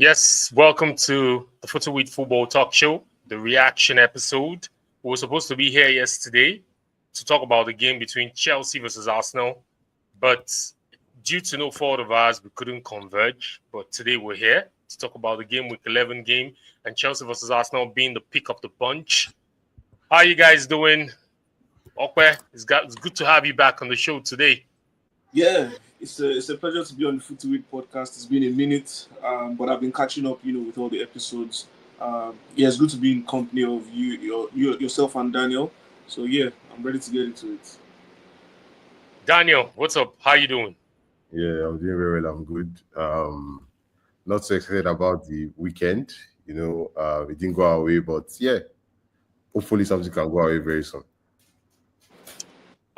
Yes, welcome to the FootyWit Football Talk Show, the reaction episode. We were supposed to be here yesterday to talk about the game between Chelsea versus Arsenal, but due to no fault of ours, we couldn't converge. But today we're here to talk about the game, Week 11 game, and Chelsea versus Arsenal being the pick of the bunch. How are you guys doing? Okwe, it's good to have you back on the show today. Yeah, it's a pleasure to be on the FootyWit podcast. It's been a minute, but I've been catching up, with all the episodes. Yeah, it's good to be in company of yourself and Daniel. So yeah, I'm ready to get into it. Daniel, what's up? How you doing? Yeah, I'm doing very well. I'm good. Not so excited about the weekend. It didn't go our way, but yeah, hopefully something can go our way very soon.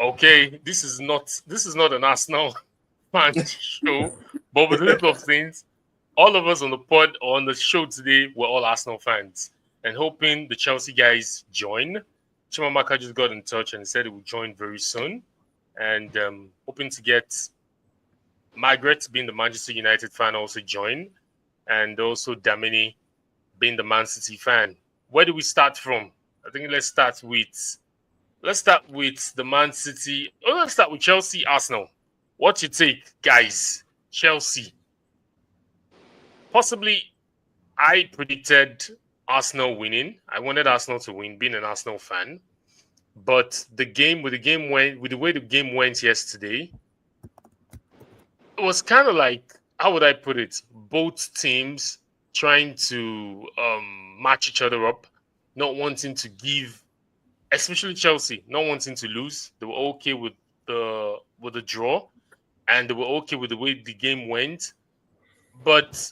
Okay, this is not an Arsenal fan show, but with the look of things, all of us on the pod or on the show today were all Arsenal fans and hoping the Chelsea guys join. Chimamaka just got in touch and said he will join very soon, and hoping to get Margaret, being the Manchester United fan, also join, and also Damini, being the Man City fan. Where do we start from? I think let's start with the Man City. Oh, let's start with Chelsea, Arsenal. What's your take, guys? Chelsea. Possibly, I predicted Arsenal winning. I wanted Arsenal to win, being an Arsenal fan. But with the way the game went yesterday, it was kind of like, how would I put it? Both teams trying to match each other up, not wanting to give, especially Chelsea, not wanting to lose. They were okay with the draw, and they were okay with the way the game went. But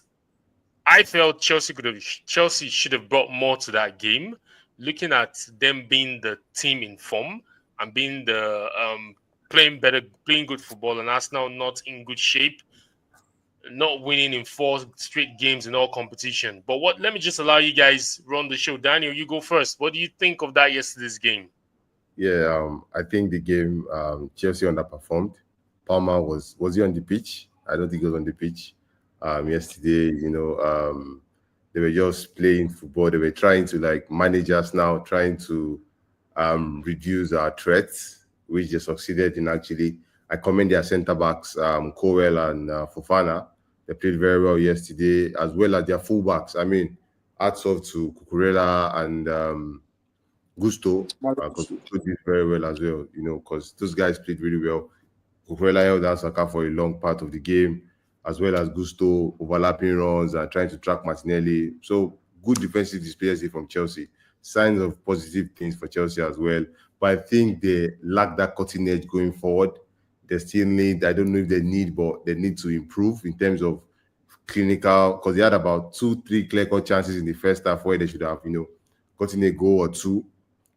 I felt Chelsea should have brought more to that game. Looking at them being the team in form and being the playing good football, and Arsenal not in good shape, not winning in 4 straight games in all competition. But let me just allow you guys run the show. Daniel, you go first. What do you think of that yesterday's game? Yeah, I think the game Chelsea underperformed. Palmer was he on the pitch? I don't think he was on the pitch. Yesterday, they were just playing football. They were trying to manage us now, trying to reduce our threats, which they succeeded in actually. I commend their centre backs, Cowell and Fofana. They played very well yesterday, as well as their fullbacks. I mean, hats off to Cucurella and Gusto. Gusto did very well as well, because those guys played really well. Cucurella held down Saka for a long part of the game, as well as Gusto overlapping runs and trying to track Martinelli. So good defensive displays from Chelsea. Signs of positive things for Chelsea as well. But I think they lack that cutting edge going forward. They still need, I don't know if they need, but they need to improve in terms of clinical, because they had about 2-3 clear-cut chances in the first half where they should have, gotten a goal or two,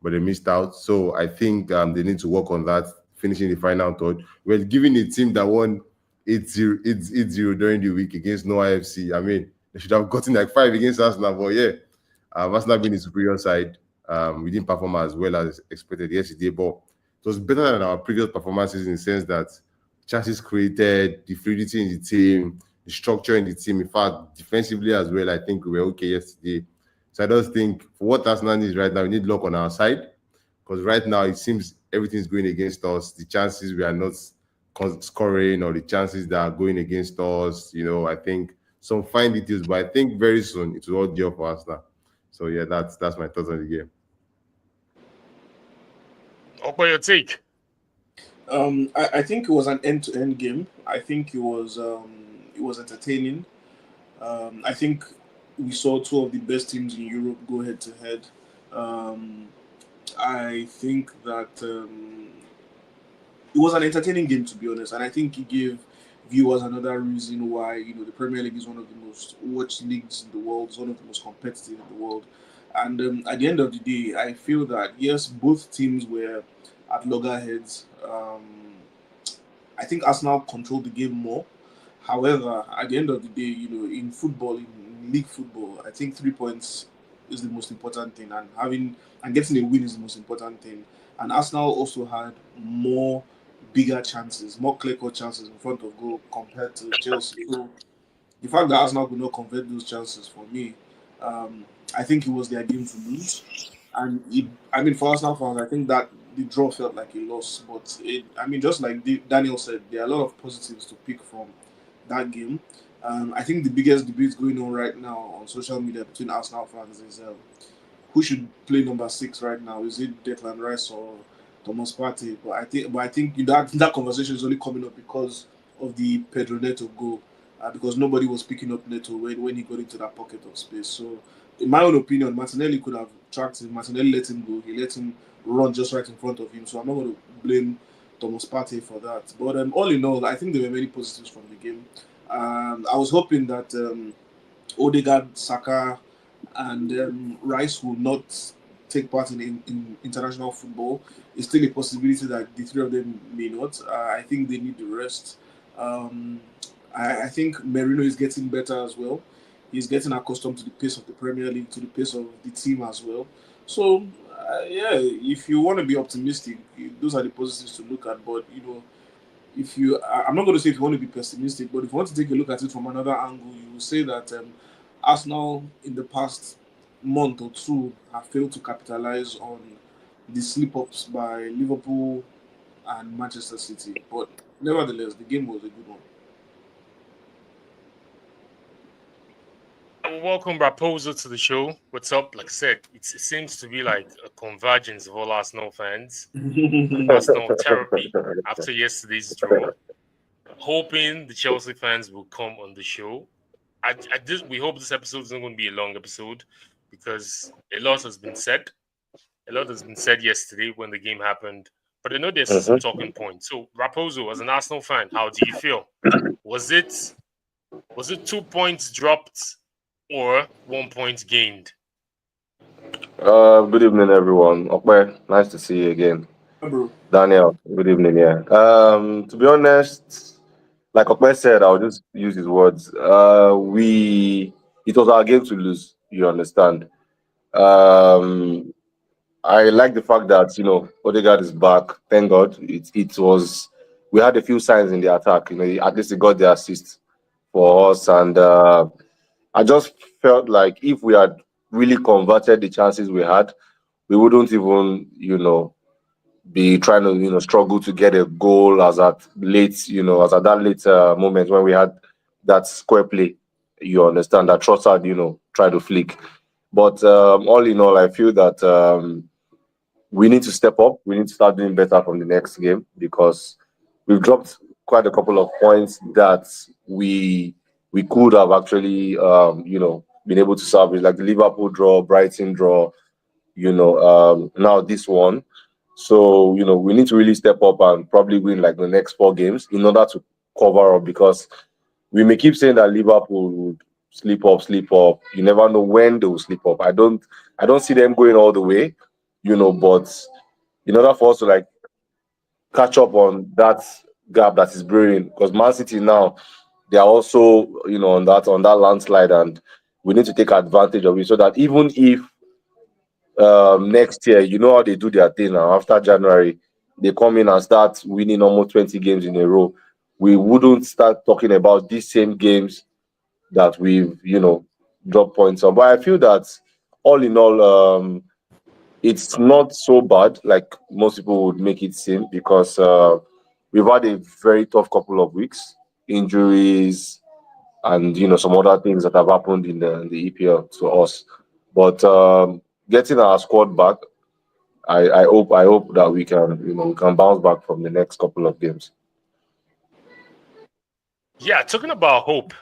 but they missed out. So I think they need to work on that, finishing the final third. Well, given a team that won 8-0 during the week against No IFC, I mean, they should have gotten 5 against Arsenal, but yeah, Arsenal being the superior side. We didn't perform as well as expected yesterday, but it was better than our previous performances in the sense that chances created, the fluidity in the team, the structure in the team. In fact, defensively as well, I think we were okay yesterday. So I don't think for what Arsenal needs right now, we need luck on our side, because right now it seems everything's going against us. The chances we are not scoring, or the chances that are going against us, I think some fine details, but I think very soon it will all gel for Arsenal. So yeah, that's my thoughts on the game. What your take? I think it was an end-to-end game. I think it was entertaining. I think we saw 2 of the best teams in Europe go head-to-head. I think that it was an entertaining game, to be honest, and I think it gave viewers another reason why the Premier League is one of the most watched leagues in the world. It's one of the most competitive in the world. And at the end of the day, I feel that yes, both teams were at loggerheads. I think Arsenal controlled the game more. However, at the end of the day, in football, in league football, I think 3 points is the most important thing, and getting a win is the most important thing. And Arsenal also had more bigger chances, more clear-cut chances in front of goal compared to Chelsea. So the fact that Arsenal could not convert those chances for me, I think it was their game to lose. And for Arsenal fans, I think that the draw felt like a loss. But just like Daniel said, there are a lot of positives to pick from that game. I think the biggest debate going on right now on social media between Arsenal fans is who should play number 6 right now? Is it Declan Rice or Thomas Partey? But I think that conversation is only coming up because of the Pedro Neto goal, because nobody was picking up Neto when he got into that pocket of space. So, in my own opinion, Martinelli could have tracked him. Martinelli let him go. He let him run just right in front of him. So I'm not going to blame Thomas Partey for that. But all in all, I think there were many positives from the game. I was hoping that Odegaard, Saka, and Rice will not take part in international football. It's still a possibility that the three of them may not. I think they need the rest. I think Merino is getting better as well. He's getting accustomed to the pace of the Premier League, to the pace of the team as well. So, if you want to be optimistic, those are the positives to look at. But, I'm not going to say if you want to be pessimistic, but if you want to take a look at it from another angle, you will say that Arsenal in the past month or two have failed to capitalize on the slip-ups by Liverpool and Manchester City. But nevertheless, the game was a good one. Welcome, Raposo, to the show. What's up? Like I said, it seems to be like a convergence of all Arsenal fans. Arsenal therapy after yesterday's draw. Hoping the Chelsea fans will come on the show. We hope this episode isn't going to be a long episode because a lot has been said. A lot has been said yesterday when the game happened. But I know there's some talking points. So, Raposo, as an Arsenal fan, how do you feel? Was it 2 points dropped or 1 point gained? Good evening, everyone. Okay, nice to see you again. Bro. Daniel, good evening. Yeah. To be honest, like Okwe said, I'll just use his words. It was our game to lose. You understand? I like the fact that Odegaard is back. Thank God. It was. We had a few signs in the attack. At least he got the assist for us, and I just felt like if we had really converted the chances we had, we wouldn't even, be trying to, struggle to get a goal as at that late moment when we had that square play. You understand that Trossard, tried to flick. But all in all, I feel that we need to step up. We need to start doing better from the next game because we've dropped quite a couple of points that we could have actually, been able to salvage, like the Liverpool draw, Brighton draw, now this one. So, we need to really step up and probably win like the next 4 games in order to cover up because we may keep saying that Liverpool would sleep up. You never know when they will sleep up. I don't see them going all the way, but in order for us to like catch up on that gap that is brewing, because Man City now they are also on that landslide, and we need to take advantage of it so that even if next year, how they do their thing now, after January they come in and start winning almost 20 games in a row, we wouldn't start talking about these same games that we've dropped points on. But I feel that all in all, it's not so bad like most people would make it seem because we've had a very tough couple of weeks, injuries and some other things that have happened in the EPL to us. But getting our squad back, I hope that we can bounce back from the next couple of games. Yeah, talking about hope.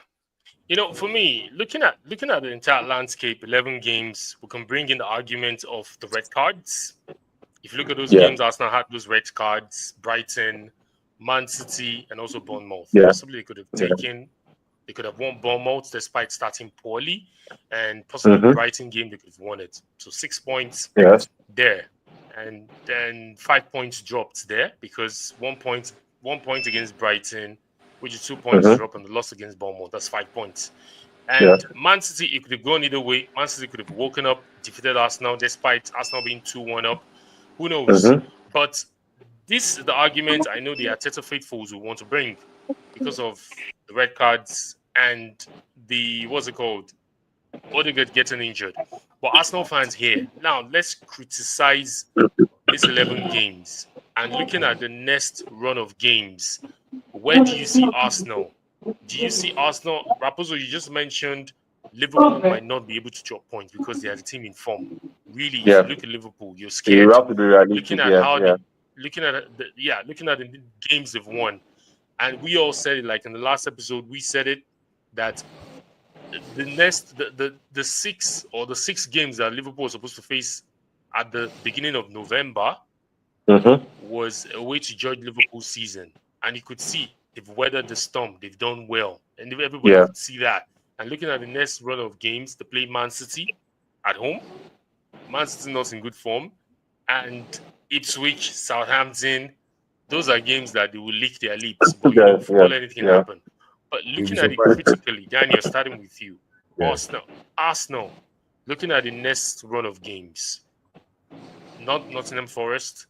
For me, looking at the entire landscape, 11 games, we can bring in the argument of the red cards. If you look at those games, Arsenal had those red cards, Brighton, Man City, and also Bournemouth. Yeah. Possibly they could have won Bournemouth despite starting poorly, and possibly the Brighton game they could have won it. So 6 points there, and then 5 points dropped there because 1 point against Brighton, which is 2 points drop, and the loss against Bournemouth. That's 5 points. And Man City, it could have gone either way. Man City could have woken up, defeated Arsenal, despite Arsenal being 2-1 up. Who knows? But this is the argument I know the Arteta faithfuls will want to bring because of the red cards and the what's it called? Odegaard getting injured. But Arsenal fans here, now let's criticize these 11 games and looking at the next run of games. Where do you see Arsenal? Do you see Arsenal? Raposo, you just mentioned Liverpool might not be able to drop points because they are the team in form. Really, if you look at Liverpool, you're scared. You have to be realistic. Looking at how looking at the games they've won, and we all said it. Like in the last episode, we said it that the six games that Liverpool was supposed to face at the beginning of November was a way to judge Liverpool's season, and you could see they've weathered the storm. They've done well, and everybody could see that. And looking at the next run of games, they play Man City at home. Man City not in good form, and Ipswich, Southampton. Those are games that they will lick their lips. But football, anything can happen. But looking at it critically, Daniel, starting with you, Arsenal, looking at the next run of games, not Nottingham Forest,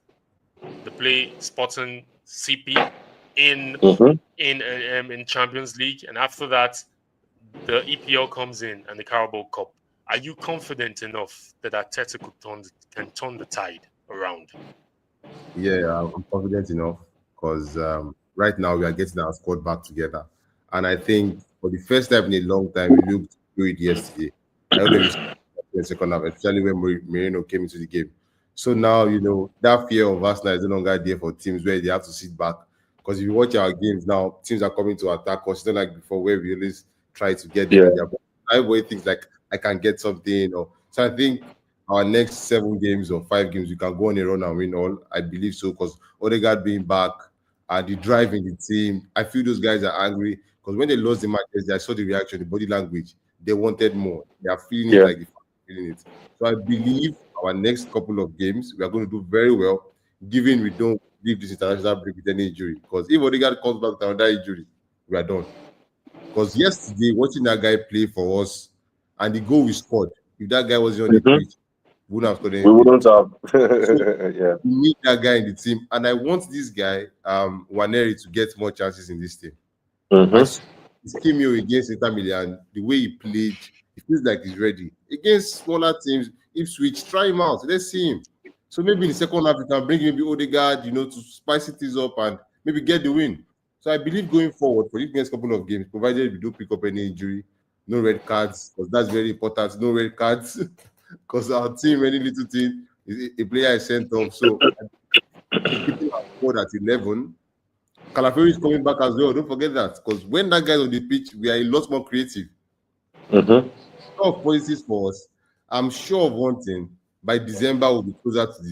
they play Sporting CP in Champions League, and after that, the EPL comes in and the Carabao Cup. Are you confident enough that Arteta can turn the tide around? Yeah, I'm confident enough because right now we are getting our squad back together. And I think for the first time in a long time, we looked good yesterday. I don't know if you saw the second half, especially when Moreno came into the game. So now, that fear of Arsenal is no longer there for teams where they have to sit back. Because if you watch our games now, teams are coming to attack us. It's not like before where we always try to get them. Everybody thinks like, I can get something. So I think our next 7 games or 5 games, we can go on a run and win all. I believe so because Odegaard being back, the drive in the team, I feel those guys are angry. Because when they lost the match, I saw the reaction, the body language. They wanted more. They are feeling it like they're feeling it. So I believe our next couple of games, we are going to do very well, given we don't leave this international break with any injury. Because if Odegaard comes back with another injury, we are done. Because yesterday, watching that guy play for us, and the goal we scored, if that guy wasn't on the pitch, we wouldn't have scored anything. We wouldn't have. So we need that guy in the team. And I want this guy, Waneri, to get more chances in this team. His cameo against Inter Milan, the way he played, it feels like he's ready. Against smaller teams, Ipswich, try him out. Let's see him. So maybe in the second half, you can bring maybe Odegaard, to spice things up and maybe get the win. So I believe going forward for the next couple of games, provided we don't pick up any injury, no red cards, because that's very important. No red cards, because our team, any little team, a player is sent off. So keeping our squad at 11. Calafiori is coming back as well. Don't forget that, because when that guy's on the pitch, we are a lot more creative. A lot of positives for us. I'm sure of one thing: by December, we'll be closer to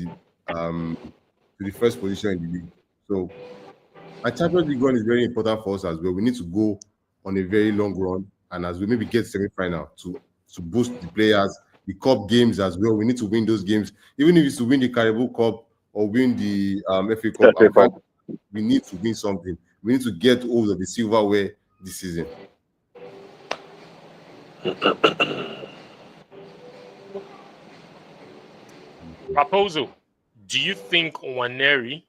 the first position in the league. So, a Champions League run is very important for us as well. We need to go on a very long run, and as we maybe get semi-final to boost the players, the cup games as well. We need to win those games, even if it's to win the Carabao Cup or win the FA Cup. We need to win something. We need to get hold of the silverware this season. Raposo, do you think the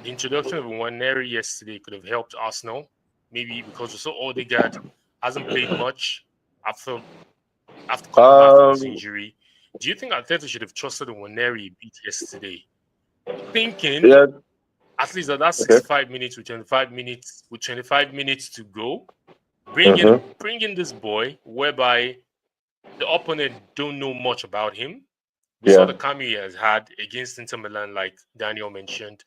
introduction of Waneri yesterday could have helped Arsenal? Maybe because we saw Odegaard hasn't played much after coming back from his injury. Do you think Arteta should have trusted Waneri a bit yesterday? Thinking at least at that 65 minutes with 25 minutes to go, bring in this boy whereby the opponent don't know much about him. We saw the cameo he has had against Inter Milan, like Daniel mentioned.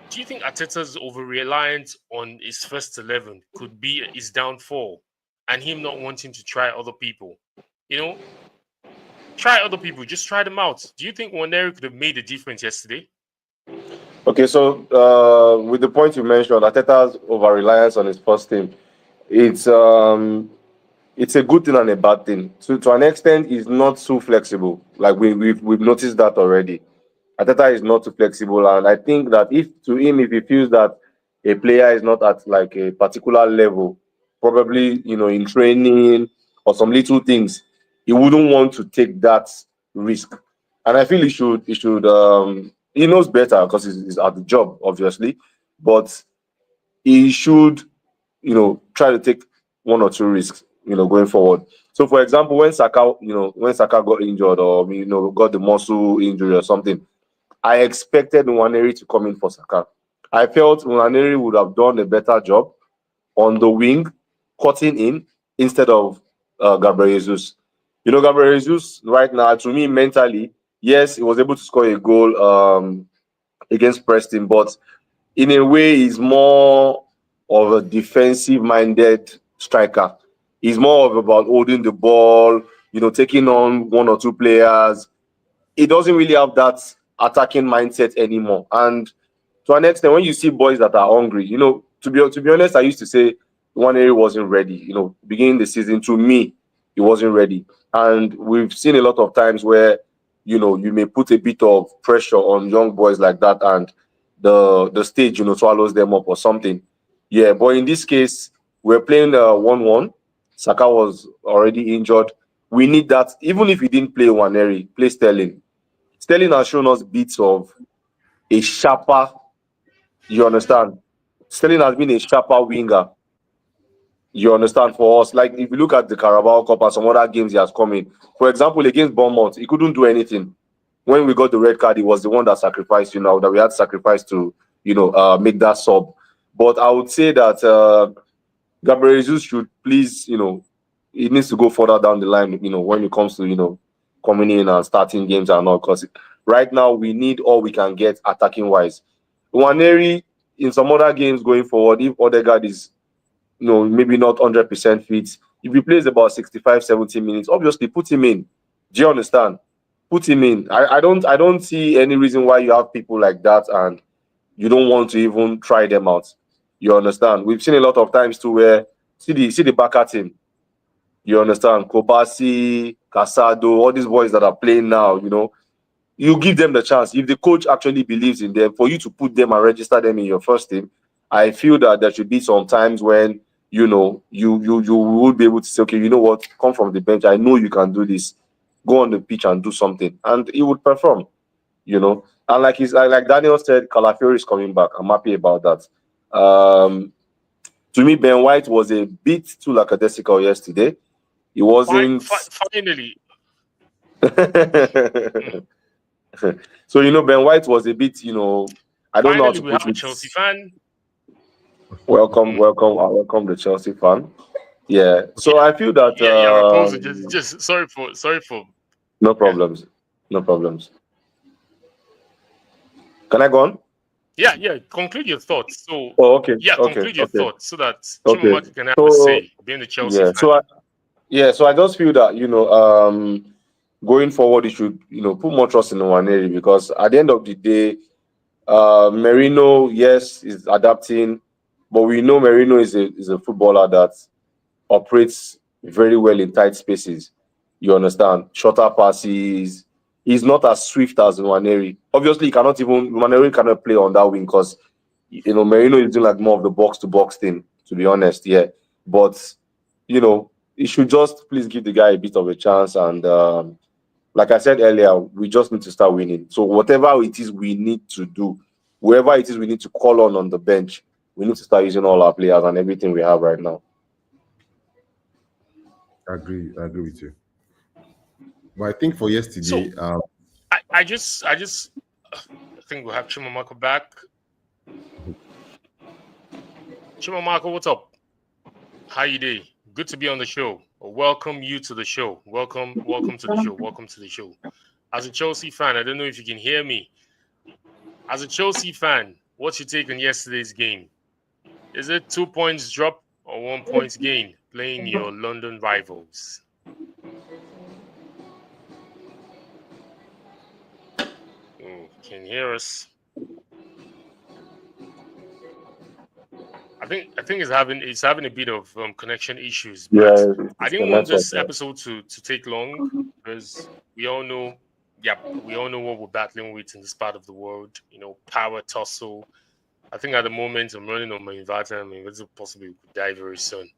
Do you think Arteta's over-reliance on his first 11 could be his downfall and him not wanting to try other people? Try other people. Just try them out. Do you think Waneri could have made a difference yesterday? Okay, so with the point you mentioned, Arteta's over-reliance on his first team, it's a good thing and a bad thing. So to an extent, he's not so flexible. Like we've noticed that already. Arteta is not too flexible, and I think that if he feels that a player is not at like a particular level, probably in training or some little things, he wouldn't want to take that risk. And I feel he should. He knows better because he's at the job, obviously, but he should, try to take one or two risks, going forward. So, for example, when Saka got injured or got the muscle injury or something, I expected Nwaneri to come in for Saka. I felt Nwaneri would have done a better job on the wing, cutting in instead of Gabriel Jesus. Gabriel Jesus right now, to me, mentally, yes, he was able to score a goal against Preston, but in a way, he's more of a defensive-minded striker. He's more of about holding the ball, taking on one or two players. He doesn't really have that attacking mindset anymore. And to an extent, when you see boys that are hungry, to be honest, I used to say one area wasn't ready. Beginning the season, to me, he wasn't ready. And we've seen a lot of times where, you may put a bit of pressure on young boys like that, and the stage, swallows them up or something. Yeah, but in this case, we're playing 1-1. Saka was already injured. We need that. Even if he didn't play Waneri, play Sterling. Sterling has shown us bits of a sharper, you understand? Sterling has been a sharper winger, you understand, for us. Like, if you look at the Carabao Cup and some other games he has come in, for example, against Bournemouth, he couldn't do anything. When we got the red card, he was the one that sacrificed, that we had sacrificed to, make that sub. But I would say that Gabriel Jesus should please, he needs to go further down the line, when it comes to, coming in and starting games and all. Because right now, we need all we can get attacking-wise. Waneri, in some other games going forward, if Odegaard is, maybe not 100% fit, if he plays about 65, 70 minutes, obviously put him in. Do you understand? Put him in. I don't see any reason why you have people like that and you don't want to even try them out. You understand? We've seen a lot of times too where see the Barca team. You understand? Kobasi, Casado, all these boys that are playing now, you give them the chance. If the coach actually believes in them, for you to put them and register them in your first team, I feel that there should be some times when, you would be able to say, okay, you know what, come from the bench. I know you can do this. Go on the pitch and do something. And he would perform, And like Daniel said, Calafiori is coming back. I'm happy about that. To me, Ben White was a bit too lackadaisical yesterday. He wasn't. Finally. So, Ben White was a bit, I don't Finally, know how to we put have a it. Chelsea fan. Welcome, the Chelsea fan. Yeah. So I feel that. Raposo, just sorry for. No problems. No problems. Can I go on? Yeah. Conclude your thoughts. So. Oh, okay. Conclude your thoughts so that Okay. Chimamaka can have a say, being the Chelsea fan. So I just feel that going forward, you should put more trust in Nwaneri, because at the end of the day, Merino, yes, is adapting, but we know Merino is a footballer that operates very well in tight spaces. You understand? Shorter passes. He's not as swift as Nwaneri. Obviously, Nwaneri cannot play on that wing because Merino is doing like more of the box to box thing, to be honest. Yeah. But he should just please give the guy a bit of a chance. And like I said earlier, we just need to start winning. So whatever it is we need to do, whoever it is we need to call on the bench, we need to start using all our players and everything we have right now. I agree with you. But I think for yesterday, I think we'll have Chimamaka back. Chimamaka, what's up? How you doing? Good to be on the show. Welcome you to the show. Welcome to the show. Welcome to the show. As a Chelsea fan, I don't know if you can hear me. As a Chelsea fan, what's your take on yesterday's game? Is it 2 points drop or 1 point gain playing your London rivals? Can you hear us? I think it's having a bit of connection issues. But I didn't want this episode to take long, because we all know what we're battling with in this part of the world. Power tussle. I think at the moment I'm running on my inverter. It's possible we could die very soon.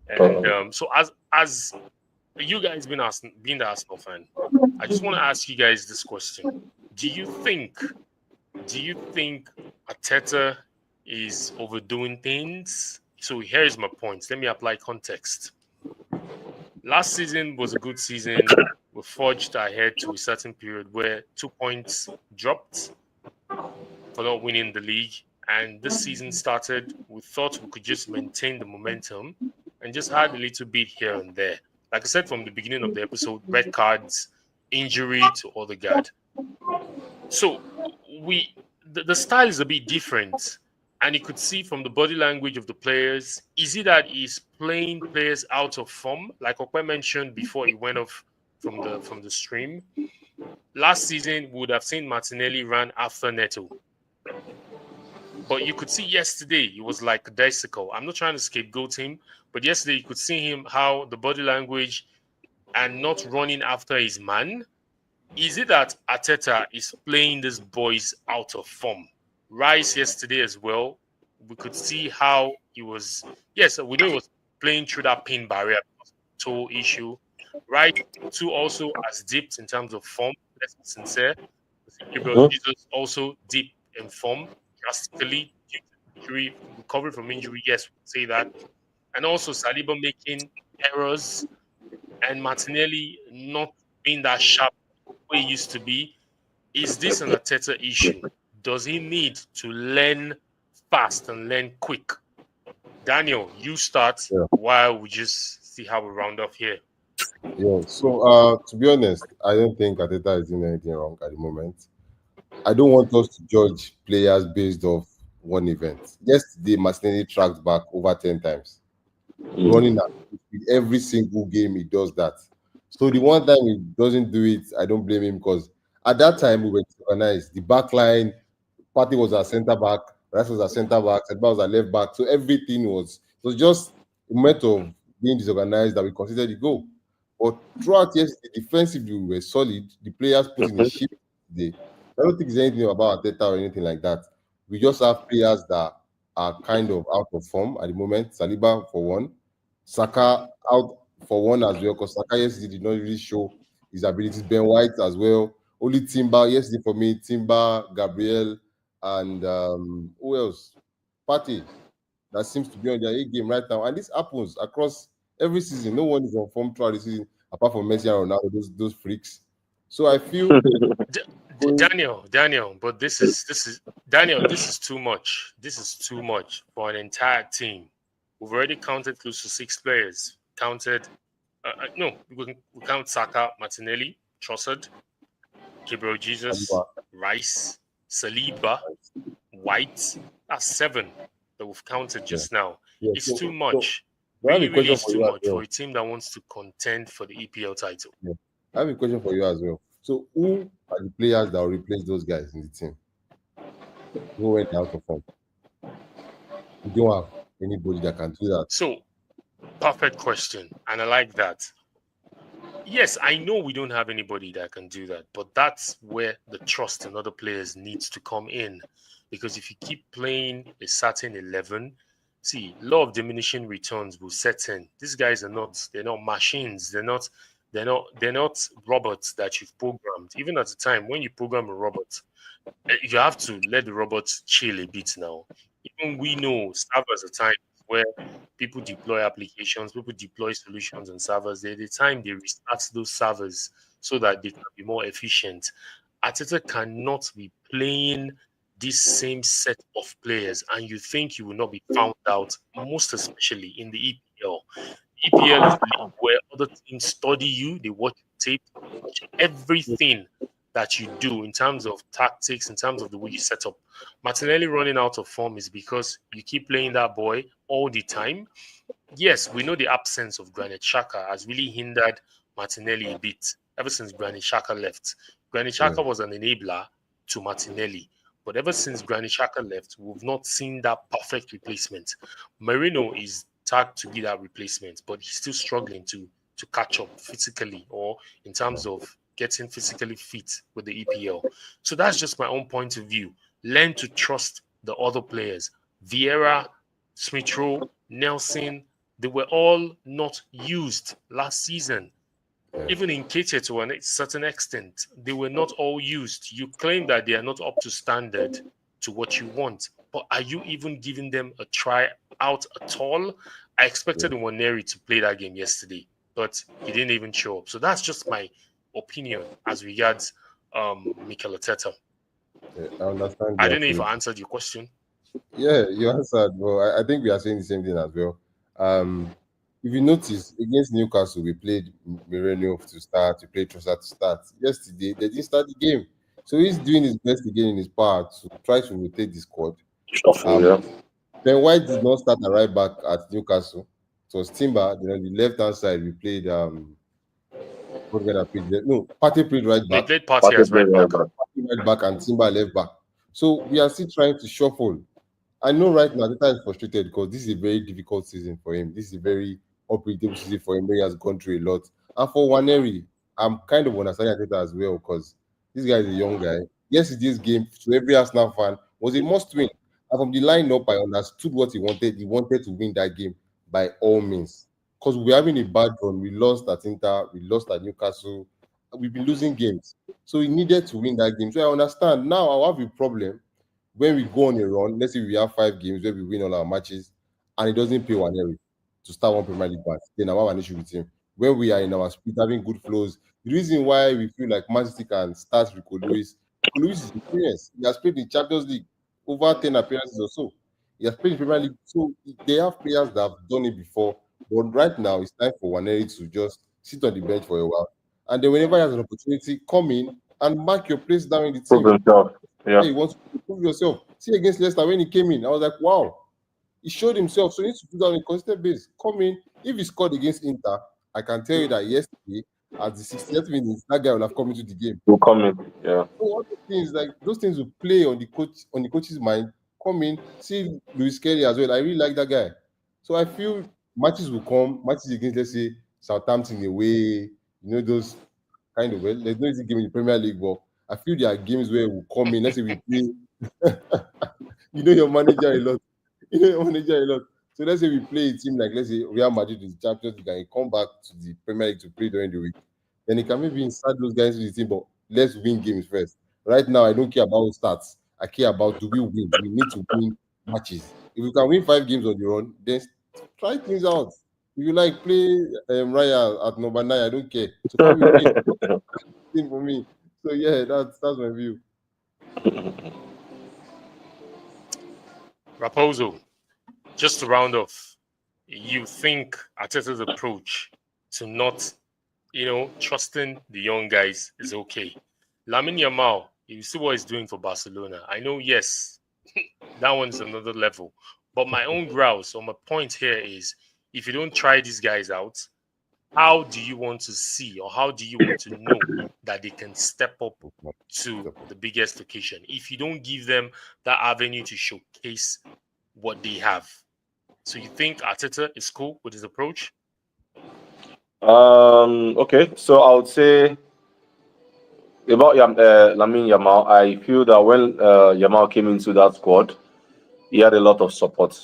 And so as you guys being the Arsenal fan, I just want to ask you guys this question: Do you think Arteta is overdoing things? So here's my point. Let me apply context. Last season was a good season. We forged ahead to a certain period where 2 points dropped for not winning the league. And this season started, we thought we could just maintain the momentum and just had a little bit here and there. Like I said from the beginning of the episode, red cards, injury to Odegaard. So the style is a bit different. And you could see from the body language of the players, is it that he's playing players out of form? Like Okwe mentioned before he went off from the stream. Last season, we would have seen Martinelli run after Neto. But you could see yesterday, he was like a bicycle. I'm not trying to scapegoat him, but yesterday you could see him, how the body language and not running after his man. Is it that Arteta is playing these boys out of form? Rice yesterday as well, we could see how he was. Yes, we know he was playing through that pin barrier, toe issue. Right, too also has dipped in terms of form. Let's be sincere. Gabriel Jesus also deep in form drastically due to injury, recovery from injury. Yes, we'll say that. And also Saliba making errors and Martinelli not being that sharp way he used to be. Is this an Arteta issue? Does he need to learn fast and learn quick? Daniel, you start while we just see how we round off here. Yeah, so to be honest, I don't think Arteta is doing anything wrong at the moment. I don't want us to judge players based off one event. Yesterday, Martinelli tracked back over 10 times, running at every single game he does that. So the one time he doesn't do it, I don't blame him, because at that time we were disorganized. The back line, Partey was our centre back, Rice was our centre back, Sedba was our left back. So everything was just a matter of being disorganized that we considered the goal. But throughout yesterday, defensively we were solid. The players put in a shift today. I don't think there's anything about Arteta or anything like that. We just have players that are kind of out of form at the moment. Saliba for one, Saka out for one as well, because Saka yesterday did not really show his abilities. Ben White as well. Only Timber yesterday for me. Timber, Gabriel, and who else? Partey. That seems to be on their A game right now, and this happens across every season. No one is on form throughout the season apart from Messi and Ronaldo. Those freaks. So I feel. Daniel, but this is Daniel. This is too much. This is too much for an entire team. We've already counted close to 6 players. Counted, no, we count Saka, Martinelli, Trossard, Gabriel Jesus, Rice, Saliba, White. That's 7 that we've counted just now. It's too much. Really is too much for a team that wants to contend for the EPL title. Yeah. I have a question for you as well. So, who are the players that will replace those guys in the team who went out of form? We don't have anybody that can do that. So, perfect question, and I like that. Yes, I know we don't have anybody that can do that, but that's where the trust in other players needs to come in. Because if you keep playing a certain 11, see, law of diminishing returns will set in. These guys they're not machines. They're not robots that you've programmed. Even at the time when you program a robot, you have to let the robot chill a bit now. Even we know servers at times where people deploy applications, people deploy solutions and servers. There's the time they restart those servers so that they can be more efficient. Arteta cannot be playing this same set of players, and you think you will not be found out, most especially in the EPL. EPL is the league where other teams study you, they watch tape, watch everything that you do in terms of tactics, in terms of the way you set up. Martinelli running out of form is because you keep playing that boy all the time. Yes, we know the absence of Granit Xhaka has really hindered Martinelli a bit ever since Granit Xhaka left. Granit Xhaka was an enabler to Martinelli. But ever since Granit Xhaka left, we've not seen that perfect replacement. Merino is tagged to be that replacement, but he's still struggling to catch up physically or in terms of getting physically fit with the EPL. So that's just my own point of view. Learn to trust the other players. Vieira, Smith Rowe, Nelson, they were all not used last season. Even in Nketiah, to a certain extent, they were not all used. You claim that they are not up to standard to what you want. but are you even giving them a try out at all? I expected Nwaneri to play that game yesterday, but he didn't even show up. So that's just my opinion as regards Mikel Arteta. Yeah, I understand I your don't know if approach. I answered your question. Yeah, you answered. Well, I think we are saying the same thing as well. If you notice, against Newcastle, we played Moreno to start, we played Trossard to start. Yesterday, they didn't start the game. So he's doing his best again in his power to try to rotate the squad. Shuffle, Um, yeah. Ben White did not start at right back at Newcastle. It was Timber. Then on the left hand side, we played what guy that played there? No, Partey played right They back, played Party Partey as played right right back. back. Partey right back, and Timber left back. So we are still trying to shuffle. I know right now Arteta is frustrated because this is a very difficult season for him. This is a very unpredictable season for him where he has gone through a lot. And for Waneri, I'm kind of understanding Arteta as well because this guy is a young guy. Yesterday's game to every Arsenal fan was a must win. And from the lineup, I understood what he wanted. He wanted to win that game by all means. Because we're having a bad run. We lost at Inter, we lost at Newcastle. We've been losing games. So he needed to win that game. So I understand. Now I'll have a problem when we go on a run, let's say we have 5 games where we win all our matches, and it doesn't pay Waneri to start one Premier League match, then I have an issue with him. When we are in our speed, having good flows, the reason why we feel like Man City can start Rico Lewis is experienced. He has played in Champions League over 10 appearances or so. He has played in Premier League, so they have players that have done it before. But right now, it's time for Waneri to just sit on the bench for a while, and then whenever he has an opportunity, come in and mark your place down in the Prove team. himself. Yeah. Hey, you want to prove yourself. See against Leicester when he came in, I was like, wow, he showed himself. So he needs to do that on a consistent base. Come in. If he scored against Inter, I can tell you that yesterday, at the 60th minute, that guy will have come into the game. Will come in. Yeah. So all those things, like those things will play on the coach's mind. Come in, see Luis Kelly as well. I really like that guy. So I feel matches will come, matches against, let's say, Southampton away, those kind of well. There's no easy game in the Premier League, but I feel there are games where we come in. Let's say we play. You know your manager a lot. You know your manager a lot. So let's say we play a team like, let's say Real Madrid is the Champions League and he come back to the Premier League to play during the week. Then he can maybe insert those guys to the team, but let's win games first. Right now, I don't care about stats. I care about do we win? We need to win matches. If we can win 5 games on the run, then try things out. If you like play Raya at number 9, I don't care. So far we win. Thing for me. So yeah, that's my view. Raposo, just to round off, you think Arteta's approach to not, trusting the young guys is okay? Lamine Yamal, you see what he's doing for Barcelona. I know, yes, that one's another level. But my own grouse, or my point here is, if you don't try these guys out, how do you want to see or how do you want to know that they can step up to the biggest occasion if you don't give them that avenue to showcase what they have? So you think Arteta is cool with his approach? Okay, so I would say about Lamine Yamal, I feel that when Yamal came into that squad, he had a lot of support.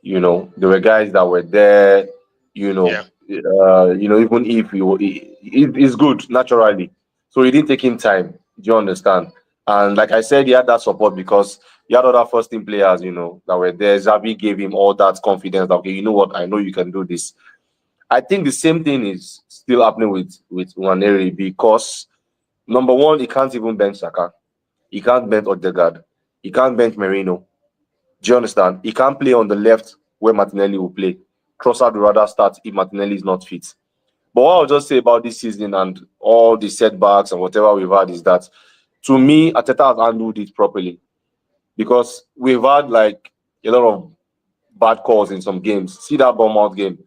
There were guys that were there. Yeah. Even if he's good naturally, so it didn't take him time. Do you understand? And like I said, he had that support because he had other first team players, that were there. Xavi gave him all that confidence. That, okay, you know what? I know you can do this. I think the same thing is still happening with Nwaneri because number one, he can't even bench Saka. He can't bench Odegaard. He can't bench Merino. Do you understand? He can't play on the left where Martinelli will play. Trossard would rather start if Martinelli is not fit. But what I'll just say about this season and all the setbacks and whatever we've had is that, to me, Arteta has handled it properly because we've had like a lot of bad calls in some games. See that Bournemouth game.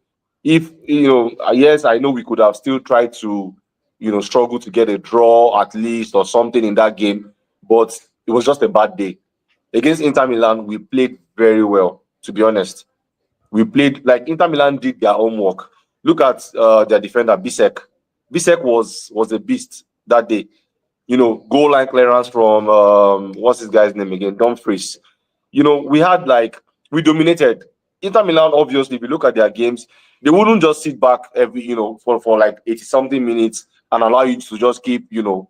If, yes, I know we could have still tried to, struggle to get a draw at least or something in that game, but it was just a bad day. Against Inter Milan, we played very well, to be honest. We played like Inter Milan did their homework. Look at their defender, Bisek. Bisek was a beast that day. Goal line clearance from, what's this guy's name again? Dumfries. We dominated. Inter Milan, obviously, if you look at their games, they wouldn't just sit back for like 80 something minutes and allow you to just keep, They coming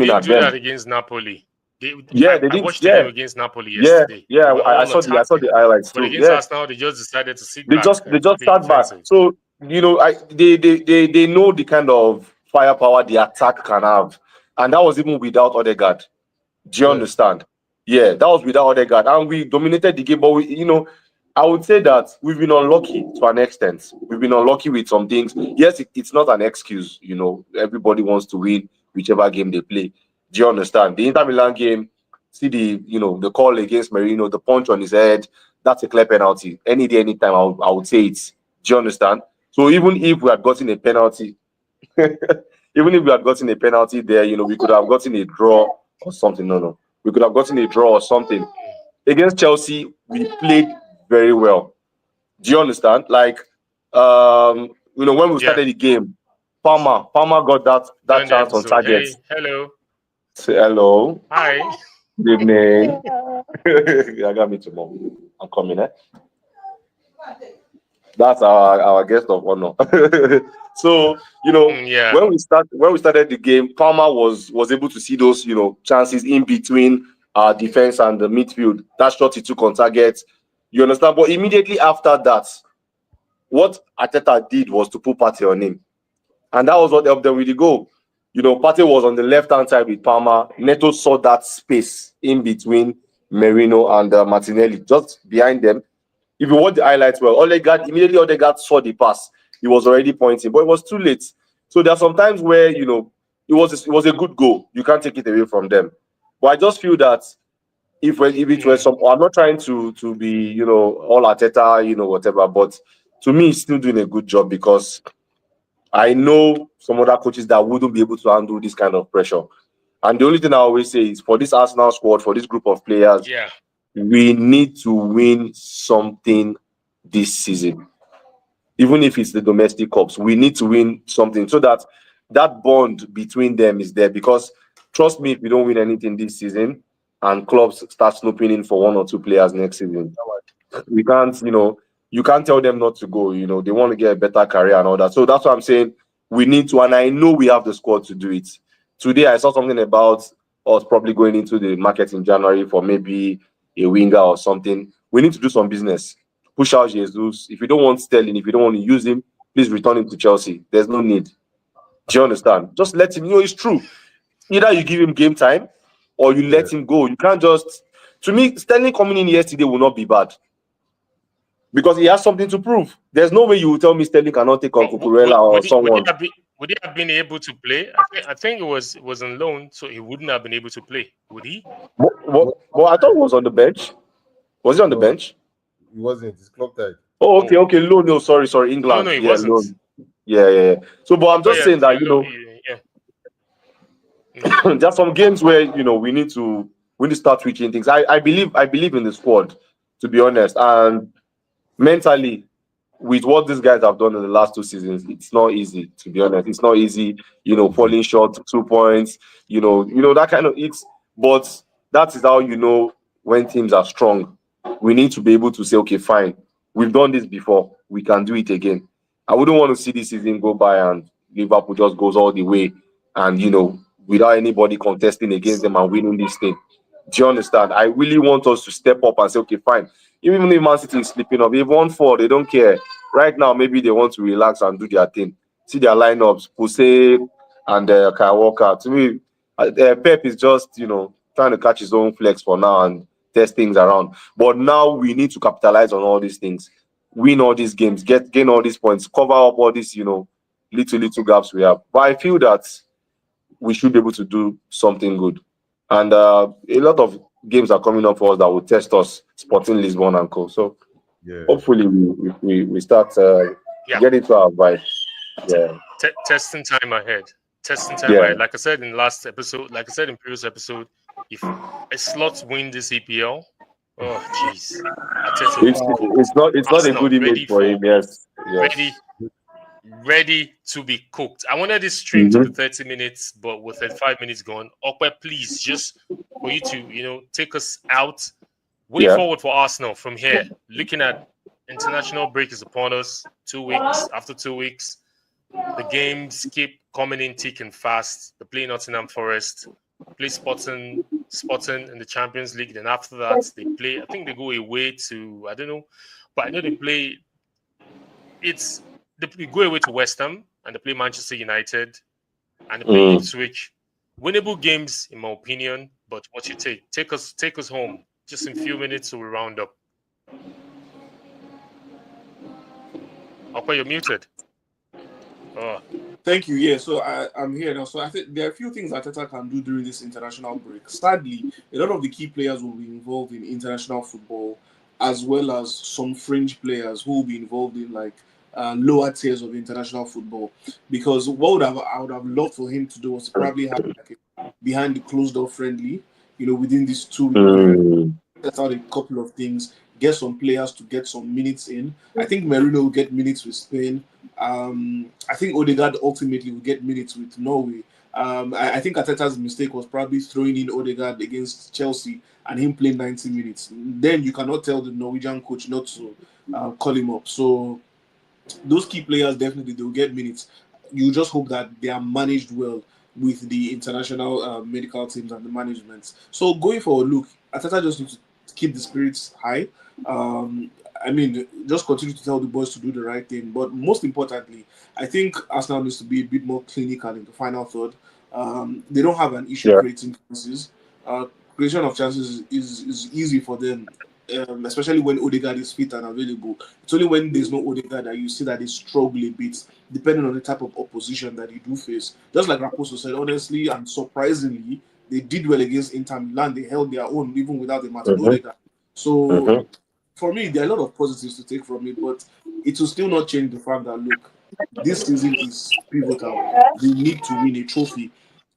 didn't at do them. that against Napoli. They I didn't. watched the Yeah, game against Napoli yesterday. They were I all saw the attacking, highlights but too. against Yeah, Arsenal, they just decided to sit they back just they and just play start back. defensive. So they know the kind of firepower the attack can have, and that was even without Odegaard. Do you understand? Yeah, that was without Odegaard, and we dominated the game. But I would say that we've been unlucky to an extent. We've been unlucky with some things. Yes, it's not an excuse. Everybody wants to win whichever game they play. Do you understand? The Inter Milan game, see the call against Merino, the punch on his head. That's a clear penalty. Any day, anytime, I would say it. Do you understand? So even if we had gotten a penalty, even if we had gotten a penalty there, we could have gotten a draw or something. No. We could have gotten a draw or something. Against Chelsea, we played very well. Do you understand? Like, when we started the game, Palmer got that Join the chance on episode. target. Hey, hello, Say hello. hi. Good evening. I got me tomorrow. I'm coming, eh? That's our guest of honor. So Yeah, when we started the game, Palmer was able to see those chances in between our defense and the midfield. That shot he took on target. You understand? But immediately after that, what Arteta did was to put Partey on him, and that was what helped them with the goal. Partey was on the left-hand side with Palmer. Neto saw that space in between Merino and Martinelli, just behind them. If you watch the highlights, immediately Odegaard saw the pass. He was already pointing, but it was too late. So there are some times where it was a good goal. You can't take it away from them. But I just feel that if it was some, I'm not trying to be all Arteta, whatever. But to me, he's still doing a good job because I know some other coaches that wouldn't be able to handle this kind of pressure. And the only thing I always say is for this Arsenal squad, for this group of players, yeah. we need to win something this season. Even if it's the domestic cups, we need to win something so that bond between them is there. Because trust me, if we don't win anything this season and clubs start snooping in for one or two players next season, we can't, you can't tell them not to go. They want to get a better career and all that. So that's what I'm saying. We need to, and I know we have the squad to do it. Today, I saw something about us probably going into the market in January for maybe a winger or something. We need to do some business. Push out Jesus. If you don't want Sterling, if you don't want to use him, please return him to Chelsea. There's no need. Do you understand? Just let him. It's true. Either you give him game time or you let him go. You can't just. To me, Sterling coming in yesterday will not be bad because he has something to prove. There's no way you will tell me Sterling cannot take on Cucurella or someone. Would he have been able to play? I think it was on loan, so he wouldn't have been able to play. Would he? Well, I thought he was on the bench. Was he on the bench? He wasn't. He's clock tied. Oh, okay. Loan. No, sorry. England. No, he wasn't. Loan. Yeah. So, but I'm just saying that there's some games where we need to start switching things. I believe in the squad, to be honest, and mentally, with what these guys have done in the last 2 seasons, it's not easy, to be honest. It's not easy, falling short 2 points, that kind of it's. But that is how when teams are strong. We need to be able to say, okay, fine, we've done this before, we can do it again. I wouldn't want to see this season go by and Liverpool just goes all the way and without anybody contesting against them and winning this thing. Do you understand? I really want us to step up and say, okay, fine. Even if Man City is sleeping up, they've won 4, they don't care. Right now, maybe they want to relax and do their thing. See their lineups, Puse and Kyle Walker. To me, Pep is just, trying to catch his own flex for now and test things around. But now we need to capitalize on all these things, win all these games, gain all these points, cover up all these, little gaps we have. But I feel that we should be able to do something good. And a lot of games are coming up for us that will test us, Sporting Lisbon and co. So hopefully we start getting to our vibe. Yeah. Testing time ahead. Ahead. Like I said in last episode, like I said in previous episode, if a slot win this EPL, oh jeez, it's not a good image for him. Yes. Ready to be cooked. I wanted this stream to be 30 minutes, but with 35 minutes gone, Okwe, please, just for you to, take us out, way forward for Arsenal from here. Looking at international break is upon us, 2 weeks. After 2 weeks, the games keep coming in thick and fast. They play Nottingham Forest. play Sporting in the Champions League. Then after that, they play. I think they go away to, I don't know, but I know they play. They go away to West Ham and they play Manchester United and they play Ipswich. Winnable games, in my opinion. But what you take us home. Just in a few minutes, so we round up. Upper, you're muted. Oh. Thank you. Yeah, so I'm here now. So I think there are a few things Arteta can do during this international break. Sadly, a lot of the key players will be involved in international football, as well as some fringe players who will be involved in like lower tiers of international football. Because I would have loved for him to do was to probably have like a behind the closed door friendly, within these 2 weeks. Test out a couple of things, get some players to get some minutes in. I think Merino will get minutes with Spain. I think Odegaard ultimately will get minutes with Norway. I think Arteta's mistake was probably throwing in Odegaard against Chelsea and him playing 90 minutes. Then you cannot tell the Norwegian coach not to call him up. So those key players definitely they will get minutes. You just hope that they are managed well with the international medical teams and the management. So going forward, look, Arteta just needs to keep the spirits high. Just continue to tell the boys to do the right thing. But most importantly, I think Arsenal needs to be a bit more clinical in the final third. They don't have an issue creating chances. Creation of chances is easy for them, especially when Odegaard is fit and available. It's only when there's no Odegaard that you see that they struggle a bit, depending on the type of opposition that you do face. Just like Raposo said, honestly and surprisingly, they did well against Inter Milan. They held their own even without the Martin Odegaard. So for me, there are a lot of positives to take from it, but it will still not change the fact that look, this season is pivotal. They need to win a trophy.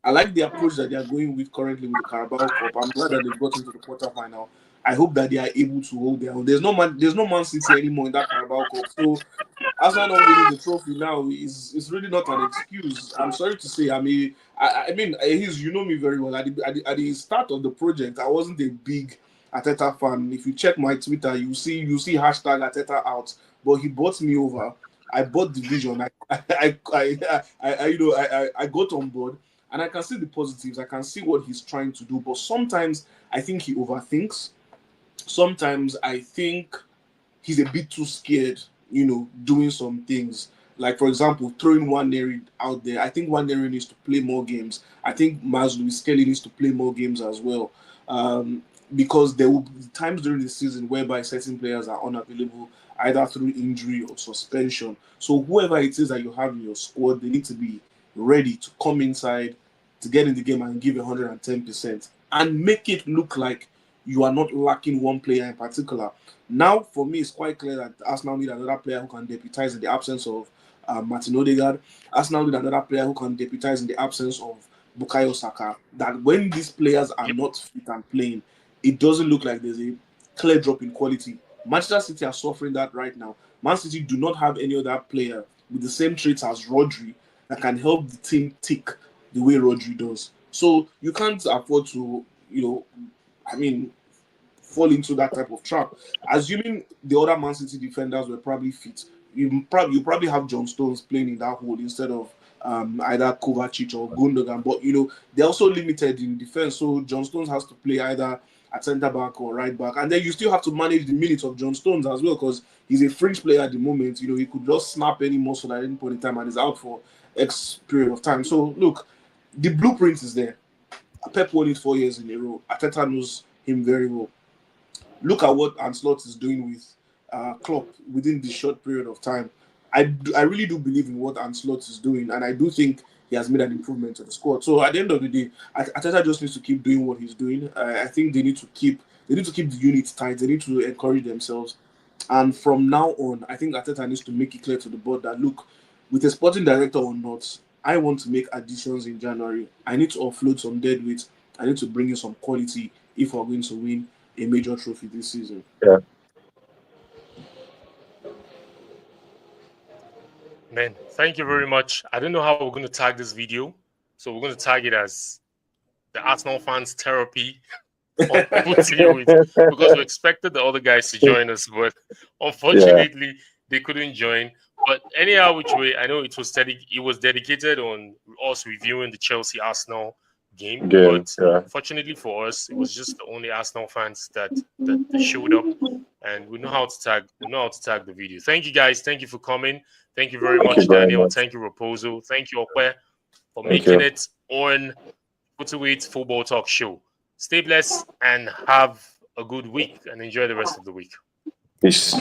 I like the approach that they are going with currently with the Carabao Cup. I'm glad that they got into the quarterfinal. I hope that they are able to hold their own. There's no Man City anymore in that Carabao Cup. So Arsenal not winning the trophy now is really not an excuse. I'm sorry to say. You know me very well. At the start of the project, I wasn't a big Arteta fan. If you check my Twitter, you see hashtag Arteta out. But he bought me over. I bought the vision. I got on board, and I can see the positives. I can see what he's trying to do. But sometimes I think he overthinks. Sometimes I think he's a bit too scared, doing some things. Like, for example, throwing Nwaneri out there. I think Nwaneri needs to play more games. I think Maz Lewis Kelly needs to play more games as well. Because there will be times during the season whereby certain players are unavailable, either through injury or suspension. So whoever it is that you have in your squad, they need to be ready to come inside, to get in the game and give 110% and make it look like you are not lacking one player in particular. Now, for me, it's quite clear that Arsenal need another player who can deputize in the absence of Martin Odegaard. Arsenal need another player who can deputize in the absence of Bukayo Saka. That when these players are not fit and playing, it doesn't look like there's a clear drop in quality. Manchester City are suffering that right now. Man City do not have any other player with the same traits as Rodri that can help the team tick the way Rodri does. So you can't afford to, fall into that type of trap. Assuming the other Man City defenders were probably fit, you probably have John Stones playing in that hole instead of either Kovacic or Gundogan. But they're also limited in defense, so John Stones has to play either at centre back or right back, and then you still have to manage the minutes of John Stones as well because he's a fringe player at the moment. He could just snap any muscle at any point in time and is out for X period of time. So look, the blueprint is there. Pep won it 4 years in a row. Arteta knows him very well. Look at what Ancelotti is doing with Klopp within this short period of time. I really do believe in what Ancelotti is doing, and I do think he has made an improvement to the squad. So at the end of the day, Arteta just needs to keep doing what he's doing. I think they need to keep the unit tight. They need to encourage themselves. And from now on, I think Arteta needs to make it clear to the board that look, with a sporting director or not, I want to make additions in January. I need to offload some dead weight. I need to bring in some quality if we're going to win a major trophy this season. Yeah. Man, thank you very much. I don't know how we're going to tag this video. So we're going to tag it as the Arsenal fans therapy on FootyWit because we expected the other guys to join us, but unfortunately they couldn't join. But anyhow, which way, I know it was dedicated on us reviewing the Chelsea Arsenal game. Game, But yeah. fortunately for us, it was just the only Arsenal fans that showed up, and we know how to tag. We know how to tag the video. Thank you guys. Thank you for coming. Thank you very Thank you much, very Daniel. much. Thank you, Raposo. Thank you, Okwe, for Thank making you. it on FootyWit Football Talk Show. Stay blessed and have a good week, and enjoy the rest of the week. Peace.